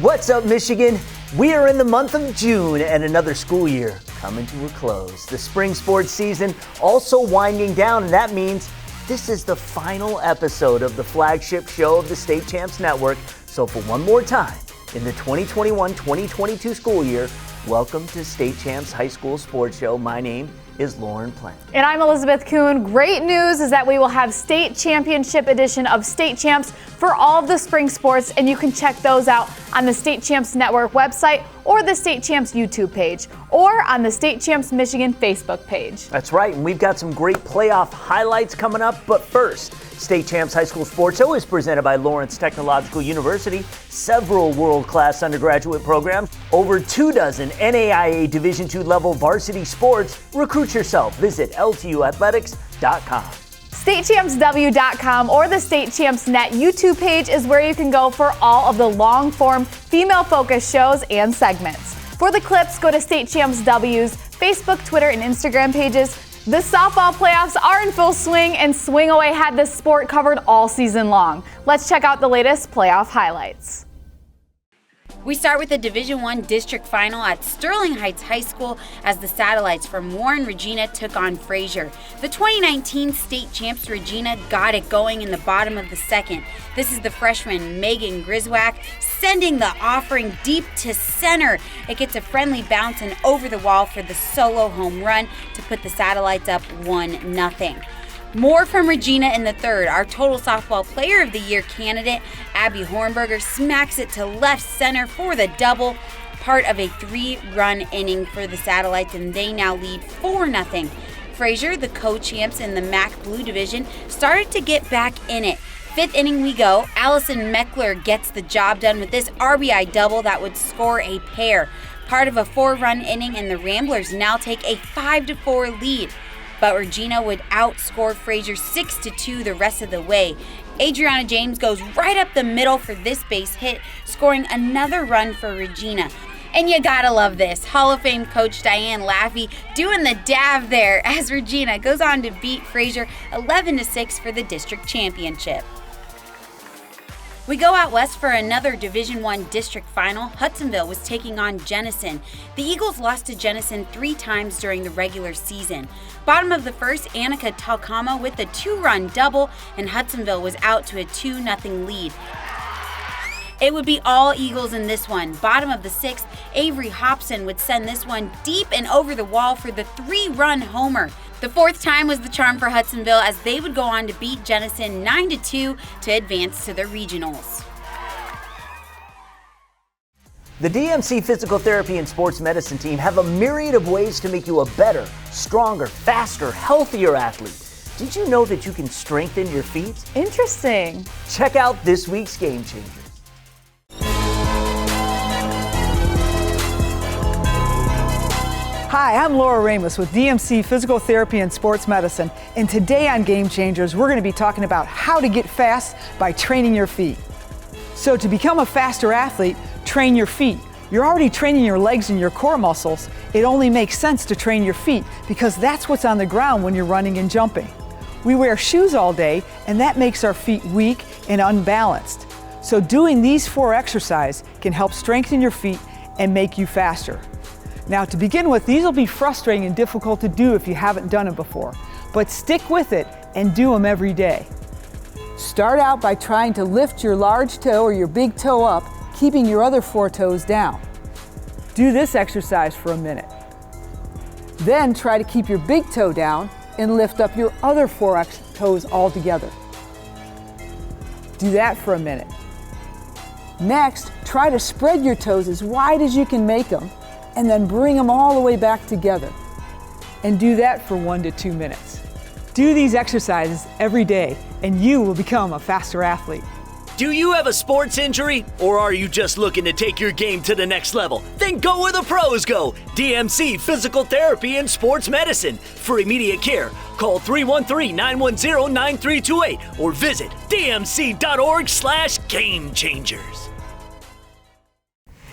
What's up, Michigan? We are in the month of June and another school year coming to a close. The spring sports season also winding down, and that means this is the final episode of the flagship show of the State Champs Network. So for one more time in the 2021-2022 school year, welcome to State Champs High School Sports Show. My name is Loren. And I'm Elizabeth Coon. Great news is that we will have state championship edition of State Champs for all of the spring sports, and you can check those out on the State Champs Network website or the State Champs YouTube page or on the State Champs Michigan Facebook page. That's right, and we've got some great playoff highlights coming up, but first, State Champs High School Sports Show is presented by Lawrence Technological University, several world-class undergraduate programs, over 24 NAIA Division II level varsity sports. Recruit yourself. Visit ltuathletics.com. StateChampsW.com or the State Champs Net YouTube page is where you can go for all of the long-form, female-focused shows and segments. For the clips, go to State Champs W's Facebook, Twitter, and Instagram pages. The softball playoffs are in full swing, and Swing Away had this sport covered all season long. Let's check out the latest playoff highlights. We start with the Division I district final at Sterling Heights High School as the Satellites from Warren Regina took on Fraser. The 2019 state champs Regina got it going in the bottom of the second. This is the freshman Megan Griswack sending the offering deep to center. It gets a friendly bounce and over the wall for the solo home run to put the Satellites up 1-0. More from Regina in the third. Our total softball player of the year candidate, Abby Hornberger, smacks it to left center for the double, part of a 3-run inning for the Satellites, and they now lead 4-0. Fraser, the co-champs in the MAC Blue Division, started to get back in it. Fifth inning we go. Allison Meckler gets the job done with this RBI double that would score a pair. Part of a 4-run inning, and the Ramblers now take a 5-4 lead. But Regina would outscore Fraser 6-2 the rest of the way. Adriana James goes right up the middle for this base hit, scoring another run for Regina. And you gotta love this. Hall of Fame coach Diane Laffey doing the dab there as Regina goes on to beat Fraser 11-6 for the district championship. We go out west for another Division I district final. Hudsonville was taking on Jenison. The Eagles lost to Jenison 3 times during the regular season. Bottom of the first, Annika Talkama with a 2-run double, and Hudsonville was out to a 2-0 lead. It would be all Eagles in this one. Bottom of the sixth, Avery Hobson would send this one deep and over the wall for the 3-run homer. The fourth time was the charm for Hudsonville as they would go on to beat Jenison 9-2 to advance to the regionals. The DMC Physical Therapy and Sports Medicine team have a myriad of ways to make you a better, stronger, faster, healthier athlete. Did you know that you can strengthen your feet? Interesting. Check out this week's Game Changer. Hi, I'm Laura Ramos with DMC Physical Therapy and Sports Medicine, and today on Game Changers, we're going to be talking about how to get fast by training your feet. So to become a faster athlete, train your feet. You're already training your legs and your core muscles. It only makes sense to train your feet because that's what's on the ground when you're running and jumping. We wear shoes all day, and that makes our feet weak and unbalanced. So doing these 4 exercises can help strengthen your feet and make you faster. Now, to begin with, these will be frustrating and difficult to do if you haven't done it before, but stick with it and do them every day. Start out by trying to lift your large toe or your big toe up, keeping your other 4 toes down. Do this exercise for a minute. Then try to keep your big toe down and lift up your other 4 toes all together. Do that for a minute. Next, try to spread your toes as wide as you can make them, and then bring them all the way back together. And do that for 1 to 2 minutes. Do these exercises every day, and you will become a faster athlete. Do you have a sports injury, or are you just looking to take your game to the next level? Then go where the pros go. DMC Physical Therapy and Sports Medicine. For immediate care, call 313-910-9328 or visit dmc.org/gamechangers.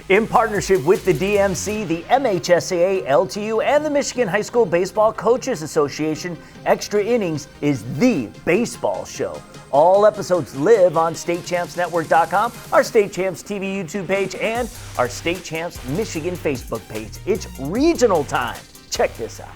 In partnership with the DMC, the MHSAA, LTU, and the Michigan High School Baseball Coaches Association, Extra Innings is the baseball show. All episodes live on StateChampsNetwork.com, our State Champs TV YouTube page, and our State Champs Michigan Facebook page. It's regional time. Check this out.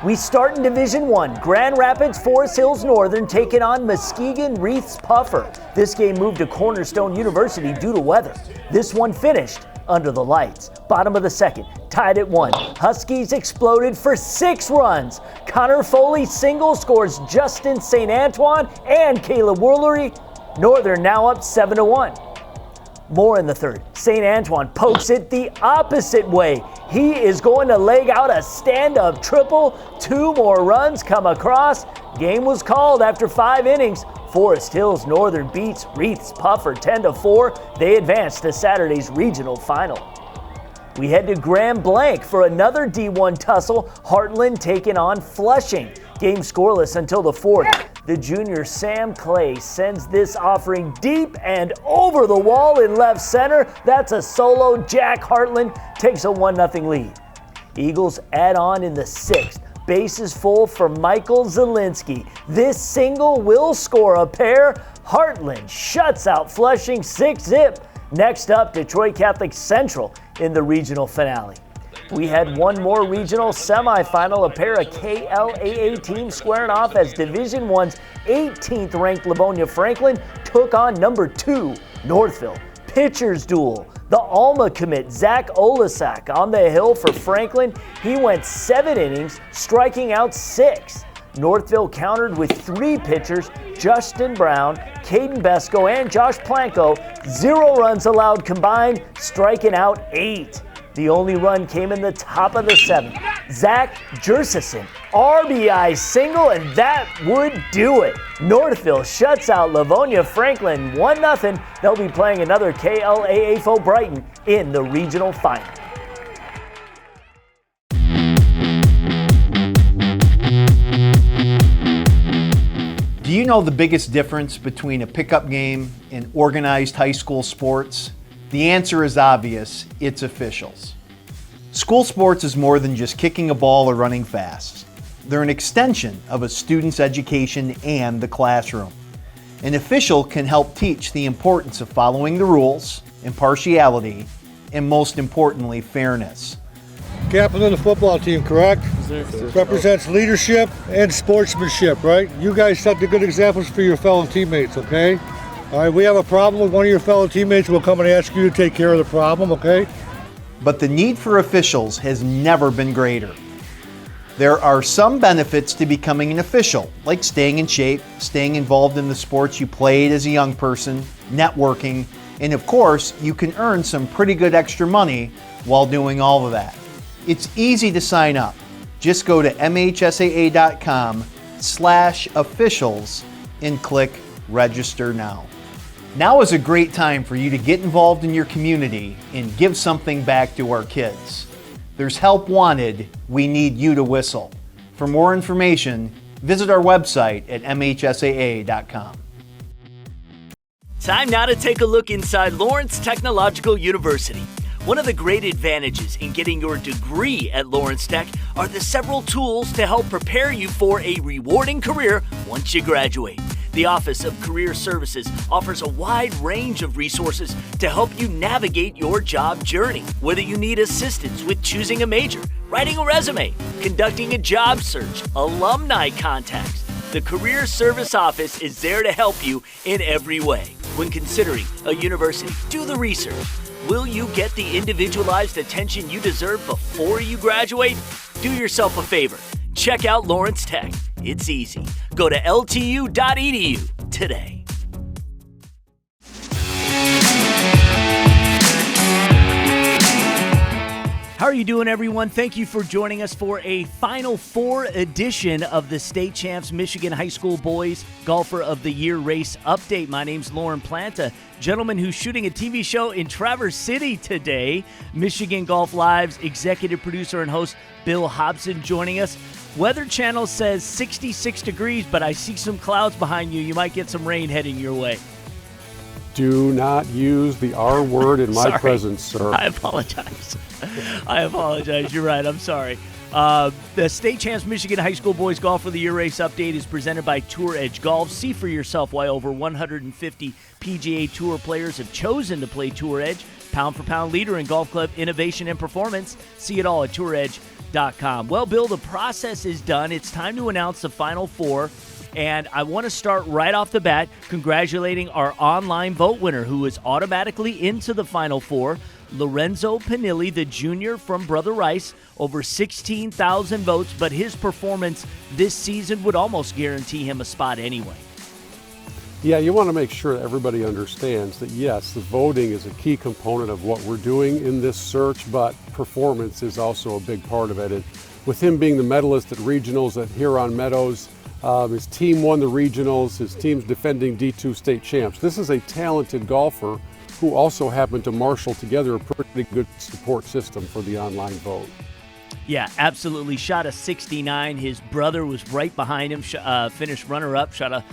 We start in Division I. Grand Rapids Forest Hills Northern taking on Muskegon Reiths Puffer. This game moved to Cornerstone University due to weather. This one finished under the lights. Bottom of the second, tied at 1. Huskies exploded for 6 runs. Connor Foley single scores Justin St. Antoine and Caleb Woolery. Northern now up 7-1. More in the third. St. Antoine pokes it the opposite way. He is going to leg out a stand-up triple. 2 more runs come across. Game was called after 5 innings. Forest Hills Northern beats Reiths Puffer 10-4. They advance to Saturday's regional final. We head to Grand Blanc for another D1 tussle. Heartland taking on Flushing. Game scoreless until the 4th. The junior Sam Clay sends this offering deep and over the wall in left center. That's a solo. Jack Heartland takes a 1-0 lead. Eagles add on in the 6th. Bases full for Michael Zielinski. This single will score a pair. Heartland shuts out Flushing 6-0. Next up, Detroit Catholic Central in the regional finale. We had one more regional semifinal, a pair of KLAA teams squaring off as Division I's 18th ranked Livonia Franklin took on number 2 Northville. Pitchers duel. The Alma commit Zach Olasak on the hill for Franklin. He went 7 innings, striking out 6. Northville countered with 3 pitchers, Justin Brown, Caden Besco, and Josh Planko. 0 runs allowed combined, striking out 8. The only run came in the top of the 7th. Zach Jersison, RBI single, and that would do it. Northville shuts out Livonia Franklin 1-0. They'll be playing another KLAA foe Brighton in the regional final. Do you know the biggest difference between a pickup game and organized high school sports? The answer is obvious, it's officials. School sports is more than just kicking a ball or running fast. They're an extension of a student's education and the classroom. An official can help teach the importance of following the rules, impartiality, and most importantly, fairness. Captain of the football team, correct? Represents leadership and sportsmanship, right? You guys set the good examples for your fellow teammates, okay? All right, we have a problem with one of your fellow teammates, we'll come and ask you to take care of the problem, okay? But the need for officials has never been greater. There are some benefits to becoming an official, like staying in shape, staying involved in the sports you played as a young person, networking, and of course, you can earn some pretty good extra money while doing all of that. It's easy to sign up. Just go to mhsaa.com/officials and click register now. Now is a great time for you to get involved in your community and give something back to our kids. There's help wanted. We need you to whistle. For more information, visit our website at mhsaa.com. Time now to take a look inside Lawrence Technological University. One of the great advantages in getting your degree at Lawrence Tech are the several tools to help prepare you for a rewarding career once you graduate. The Office of Career Services offers a wide range of resources to help you navigate your job journey. Whether you need assistance with choosing a major, writing a resume, conducting a job search, alumni contacts, the Career Service Office is there to help you in every way. When considering a university, do the research. Will you get the individualized attention you deserve before you graduate? Do yourself a favor. Check out Lawrence Tech. It's easy. Go to ltu.edu today. How are you doing, everyone? Thank you for joining us for a Final Four edition of the State Champs Michigan High School Boys Golfer of the Year Race Update. My name's Lorne Planta, gentleman who's shooting a TV show in Traverse City today. Michigan Golf Live's executive producer and host Bill Hobson joining us. Weather Channel says 66 degrees, but I see some clouds behind you. You might get some rain heading your way. Do not use the R word in my Sorry. presence, sir. I apologize. You're right. I'm sorry. The State Champs Michigan High School Boys Golf of the Year race update is presented by Tour Edge Golf. See for yourself why over 150 PGA Tour players have chosen to play Tour Edge. Pound for pound leader in golf club innovation and performance. See it all at touredge.com. Well, Bill, the process is done. It's time to announce the Final Four. And I want to start right off the bat congratulating our online vote winner who is automatically into the Final Four, Lorenzo Pannelli, the junior from Brother Rice, over 16,000 votes, but his performance this season would almost guarantee him a spot anyway. Yeah, you want to make sure that everybody understands that, yes, the voting is a key component of what we're doing in this search, but performance is also a big part of it. And with him being the medalist at regionals at Huron Meadows, his team won the regionals, his team's defending D2 state champs. This is a talented golfer who also happened to marshal together a pretty good support system for the online vote. Yeah, absolutely. Shot a 69. His brother was right behind him, finished runner-up, shot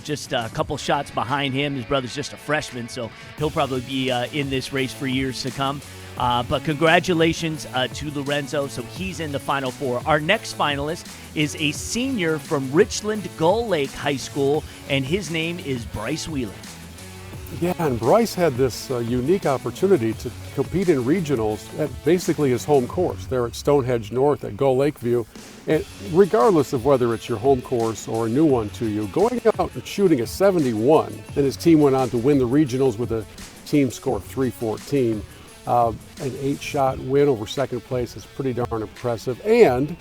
just a couple shots behind him. His brother's just a freshman, so he'll probably be in this race for years to come. But congratulations to Lorenzo. So he's in the Final Four. Our next finalist is a senior from Richland Gull Lake High School, and his name is Bryce Wheeler. Yeah, and Bryce had this unique opportunity to compete in regionals at basically his home course there at Stonehenge North at Gull Lakeview. And regardless of whether it's your home course or a new one to you, going out and shooting a 71, and his team went on to win the regionals with a team score of 314. An 8-shot win over second place is pretty darn impressive. And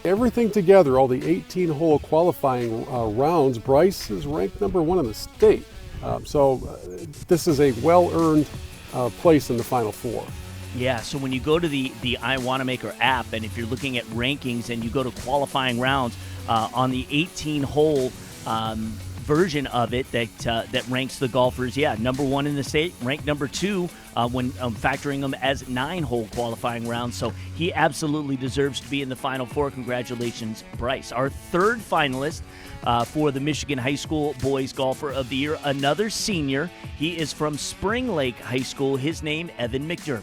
everything together, all the 18-hole qualifying rounds, Bryce is ranked number 1 in the state. This is a well-earned place in the Final Four. Yeah, so when you go to the iWanamaker app, and if you're looking at rankings and you go to qualifying rounds on the 18-hole version of it that ranks the golfers, number 1 in the state, ranked number 2 when factoring them as 9-hole qualifying rounds. So he absolutely deserves to be in the Final Four. Congratulations, Bryce. Our third finalist for the Michigan High School Boys Golfer of the Year, another senior. He is from Spring Lake High School. His name, Evan McDermott.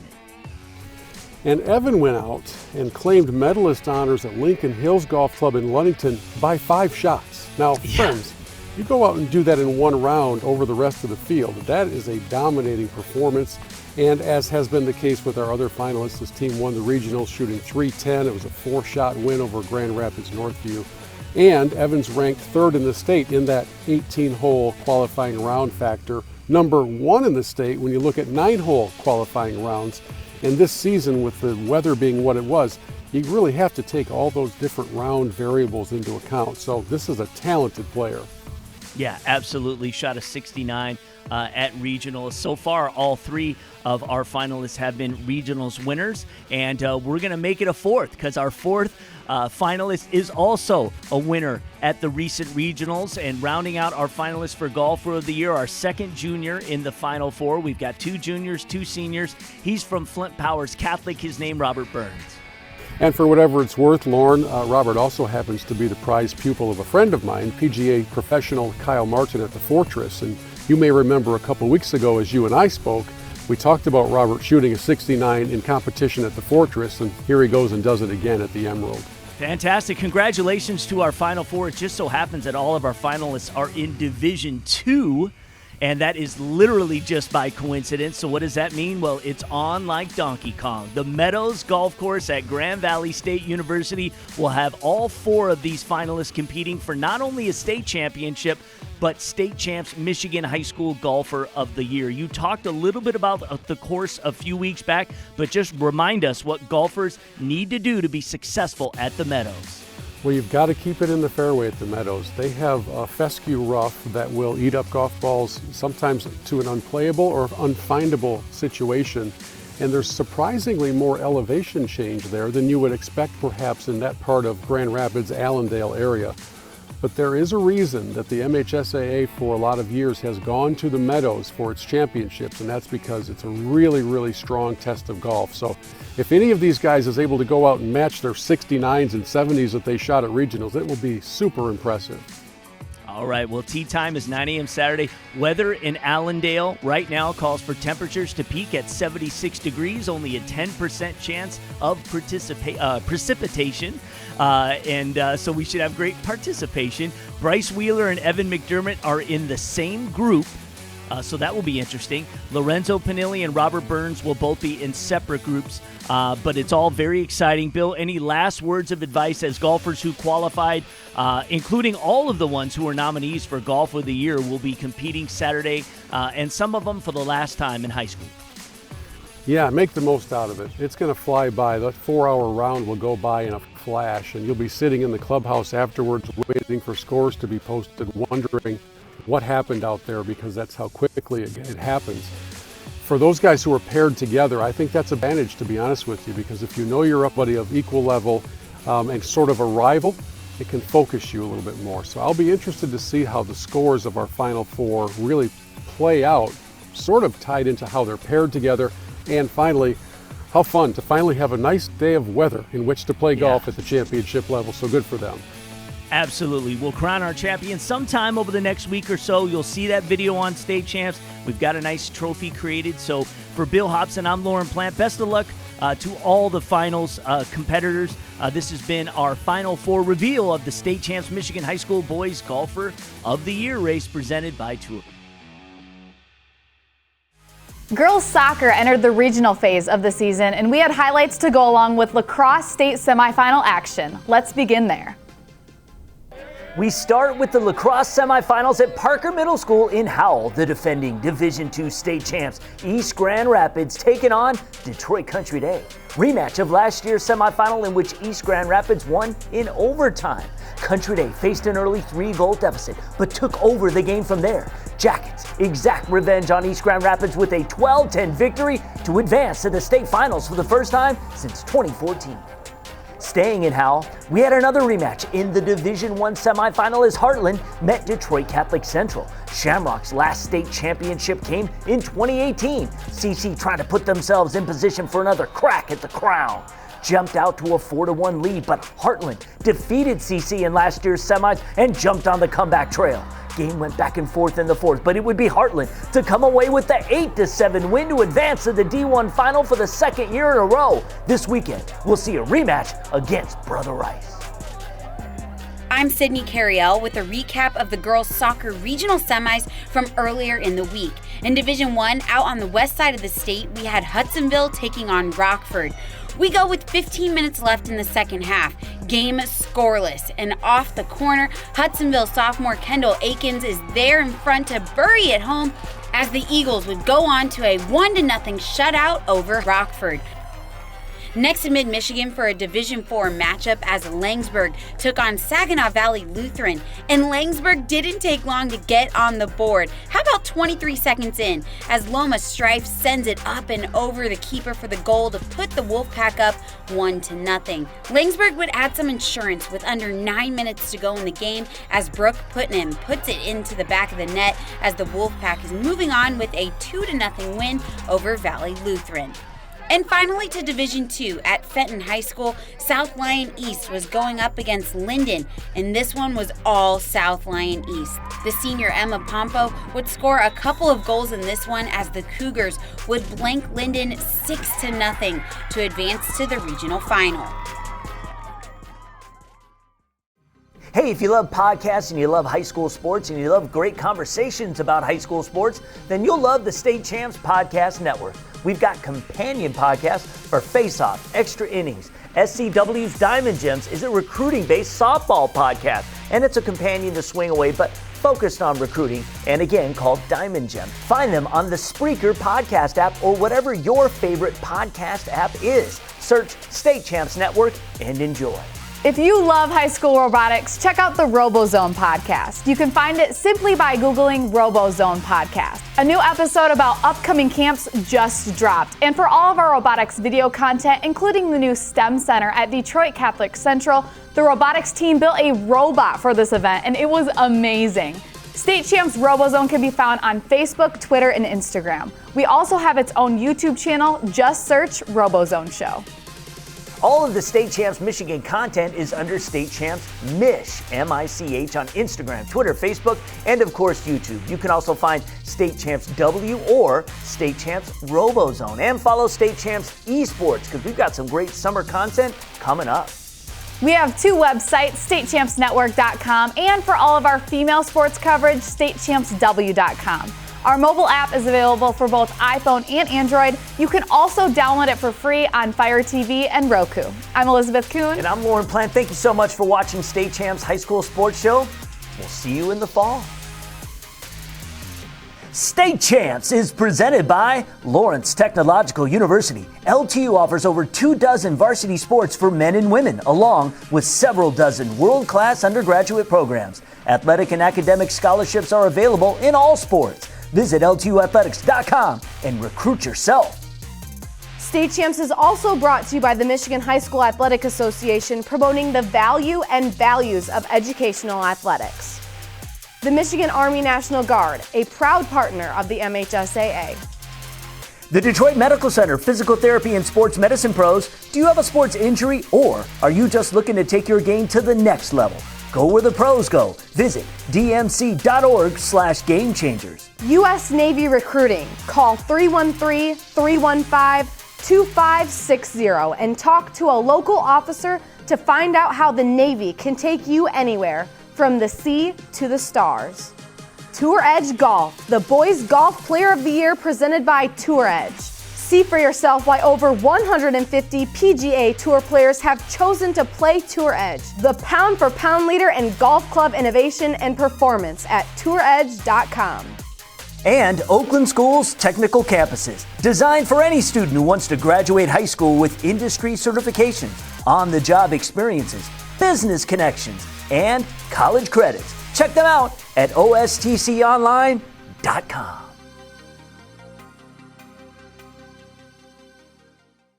And Evan went out and claimed medalist honors at Lincoln Hills Golf Club in Ludington by 5 shots. Now, friends, you go out and do that in one round over the rest of the field. That is a dominating performance. And as has been the case with our other finalists, his team won the regionals shooting 310. It was a 4-shot win over Grand Rapids Northview. And Evans ranked 3rd in the state in that 18-hole qualifying round factor. Number 1 in the state when you look at 9-hole qualifying rounds. And this season, with the weather being what it was, you really have to take all those different round variables into account. So this is a talented player. Yeah, absolutely. Shot a 69 at regionals. So far, all 3 of our finalists have been regionals winners, and we're going to make it a 4th because our 4th finalist is also a winner at the recent regionals. And rounding out our finalists for Golfer of the Year, our second junior in the Final Four. We've got 2 juniors, 2 seniors. He's from Flint Powers Catholic. His name, Robert Burns. And for whatever it's worth, Lorne, Robert also happens to be the prize pupil of a friend of mine, PGA professional Kyle Martin at the Fortress. And you may remember a couple weeks ago as you and I spoke, we talked about Robert shooting a 69 in competition at the Fortress, and here he goes and does it again at the Emerald. Fantastic. Congratulations to our Final Four. It just so happens that all of our finalists are in Division II, and that is literally just by coincidence. So what does that mean? Well, it's on like Donkey Kong. The Meadows Golf Course at Grand Valley State University will have all 4 of these finalists competing for not only a state championship, but State Champs Michigan High School Golfer of the Year. You talked a little bit about the course a few weeks back, but just remind us what golfers need to do to be successful at the Meadows. Well, you've got to keep it in the fairway at the Meadows. They have a fescue rough that will eat up golf balls, sometimes to an unplayable or unfindable situation. And there's surprisingly more elevation change there than you would expect perhaps in that part of Grand Rapids, Allendale area. But there is a reason that the MHSAA for a lot of years has gone to the Meadows for its championships, and that's because it's a really, really strong test of golf. So if any of these guys is able to go out and match their 69s and 70s that they shot at regionals, it will be super impressive. All right, well, tee time is 9 a.m. Saturday. Weather in Allendale right now calls for temperatures to peak at 76 degrees, only a 10% chance of precipitation, so we should have great participation. Bryce Wheeler and Evan McDermott are in the same group, so that will be interesting. Lorenzo Pannelli and Robert Burns will both be in separate groups, but it's all very exciting. Bill, any last words of advice as golfers who qualified, including all of the ones who are nominees for Golf of the Year, will be competing Saturday, and some of them for the last time in high school? Yeah, make the most out of it. It's going to fly by. The 4-hour round will go by in a flash, and you'll be sitting in the clubhouse afterwards waiting for scores to be posted, wondering what happened out there, because that's how quickly it happens. For those guys who are paired together, I think that's an advantage, to be honest with you, because if you know you're up buddy of equal level and sort of a rival, it can focus you a little bit more. So I'll be interested to see how the scores of our Final Four really play out, sort of tied into how they're paired together, and finally, how fun to finally have a nice day of weather in which to play golf at the championship level. So good for them. Absolutely. We'll crown our champion sometime over the next week or so. You'll see that video on State Champs. We've got a nice trophy created. So for Bill Hobson, I'm Lauren Plant. Best of luck to all the finals competitors. This has been our Final Four reveal of the State Champs Michigan High School Boys Golfer of the Year race presented by Tour. Girls soccer entered the regional phase of the season, and we had highlights to go along with lacrosse state semifinal action. Let's begin there. We start with the lacrosse semifinals at Parker Middle School in Howell. The defending Division II state champs East Grand Rapids taking on Detroit Country Day. Rematch of last year's semifinal in which East Grand Rapids won in overtime. Country Day faced an early 3-goal deficit but took over the game from there. Jackets exact revenge on East Grand Rapids with a 12-10 victory to advance to the state finals for the first time since 2014. Staying in Howell, we had another rematch in the Division I semifinal as Heartland met Detroit Catholic Central. Shamrock's last state championship came in 2018. CC trying to put themselves in position for another crack at the crown. Jumped out to a 4-1 lead, but Heartland defeated CC in last year's semis and jumped on the comeback trail. Game went back and forth in the fourth, but it would be Heartland to come away with the 8-7 win to advance to the D1 final for the second year in a row. This weekend, we'll see a rematch against Brother Rice. I'm Sydney Carriel with a recap of the girls' soccer regional semis from earlier in the week. In Division I, out on the west side of the state, we had Hudsonville taking on Rockford. We go with 15 minutes left in the second half. Game scoreless, and off the corner, Hudsonville sophomore Kendall Akins is there in front to bury it home as the Eagles would go on to a 1-0 shutout over Rockford. Next in Mid-Michigan for a Division IV matchup as Langsburg took on Saginaw Valley Lutheran, and Langsburg didn't take long to get on the board. How about 23 seconds in as Loma Strife sends it up and over the keeper for the goal to put the Wolfpack up 1-0. Langsburg would add some insurance with under 9 minutes to go in the game as Brooke Putnam puts it into the back of the net as the Wolfpack is moving on with a 2-0 win over Valley Lutheran. And finally to Division II at Fenton High School, South Lyon East was going up against Linden, and this one was all South Lyon East. The senior Emma Pompo would score a couple of goals in this one as the Cougars would blank Linden 6-0 to advance to the regional final. Hey, if you love podcasts and you love high school sports and you love great conversations about high school sports, then you'll love the State Champs Podcast Network. We've got companion podcasts for Face Off, Extra Innings. SCW's Diamond Gems is a recruiting-based softball podcast, and it's a companion to Swing Away, but focused on recruiting, and again called Diamond Gem. Find them on the Spreaker podcast app or whatever your favorite podcast app is. Search State Champs Network and enjoy. If you love high school robotics, check out the RoboZone podcast. You can find it simply by Googling RoboZone podcast. A new episode about upcoming camps just dropped. And for all of our robotics video content, including the new STEM Center at Detroit Catholic Central, the robotics team built a robot for this event, and it was amazing. State Champs RoboZone can be found on Facebook, Twitter, and Instagram. We also have its own YouTube channel. Just search RoboZone Show. All of the State Champs Michigan content is under State Champs Mich, M-I-C-H, on Instagram, Twitter, Facebook, and of course YouTube. You can also find State Champs W or State Champs RoboZone, and follow State Champs Esports because we've got some great summer content coming up. We have two websites, statechampsnetwork.com, and for all of our female sports coverage, statechampsw.com. Our mobile app is available for both iPhone and Android. You can also download it for free on Fire TV and Roku. I'm Elizabeth Coon. And I'm Lorne Plant. Thank you so much for watching State Champs High School Sports Show. We'll see you in the fall. State Champs is presented by Lawrence Technological University. LTU offers over 24 varsity sports for men and women, along with several dozen world-class undergraduate programs. Athletic and academic scholarships are available in all sports. Visit LTUathletics.com and recruit yourself. State Champs is also brought to you by the Michigan High School Athletic Association, promoting the value and values of educational athletics. The Michigan Army National Guard, a proud partner of the MHSAA. The Detroit Medical Center Physical Therapy and Sports Medicine Pros. Do you have a sports injury, or are you just looking to take your game to the next level? Go where the pros go. Visit dmc.org/gamechangers. U.S. Navy recruiting. Call 313-315-2560 and talk to a local officer to find out how the Navy can take you anywhere, from the sea to the stars. Tour Edge Golf, the Boys Golf Player of the Year, presented by Tour Edge. See for yourself why over 150 PGA Tour players have chosen to play Tour Edge, the pound-for-pound leader in golf club innovation and performance at touredge.com. And Oakland School's technical campuses, designed for any student who wants to graduate high school with industry certifications, on-the-job experiences, business connections, and college credits. Check them out at ostconline.com.